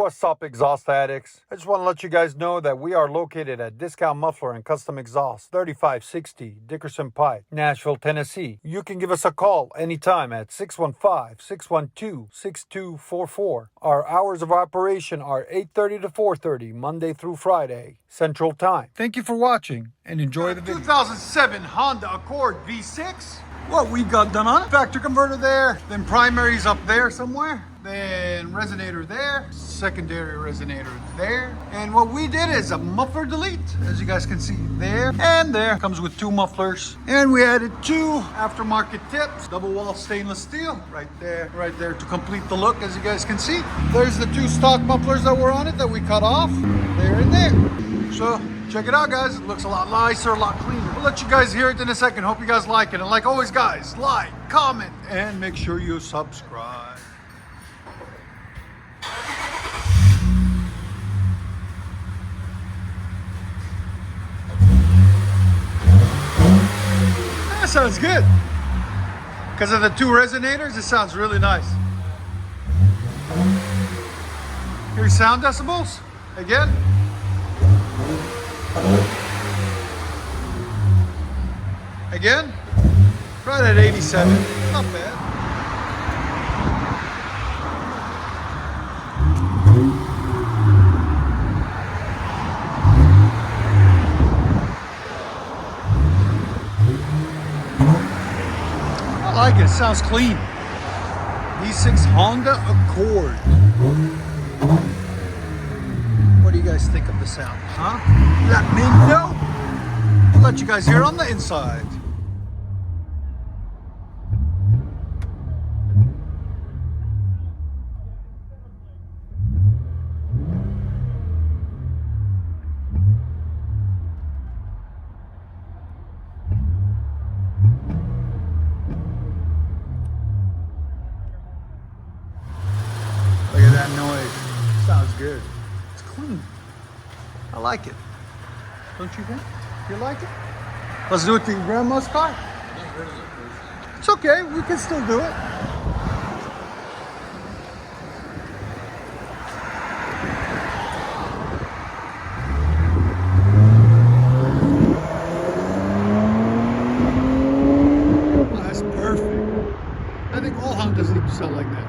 What's up, exhaust addicts? I just want to let you guys know that we are located at Discount Muffler and Custom Exhaust, 3560 Dickerson Pike, Nashville, Tennessee. You can give us a call anytime at 615-612-6244. Our hours of operation are 8:30 to 4:30, Monday through Friday, Central Time. Thank you for watching and enjoy the video. 2007 Honda Accord V6. What we got done on it. Factory converter there, then primaries up there somewhere, then resonator there, secondary resonator there. And what we did is a muffler delete, as you guys can see there and there. Comes with 2 mufflers. And we added 2 aftermarket tips, double wall stainless steel, right there to complete the look, as you guys can see. There's the 2 stock mufflers that were on it that we cut off, there and there. So check it out, guys. It looks a lot nicer, a lot cleaner. We'll let you guys hear it in a second. Hope you guys like it. And like always, guys, like, comment, and make sure you subscribe. That sounds good. Because of the 2 resonators, it sounds really nice. Hear sound decibels again. Again, right at 87, not bad. I like it, it sounds clean. V6 Honda Accord. What do you guys think of the sound, huh? Let me know. I'll let you guys hear it on the inside. Look at that noise. Sounds good. It's clean. I like it. Don't you think? You like it? Let's do it to your grandma's car. It's okay. We can still do it. Oh, that's perfect. I think all Hondas need to sound like that.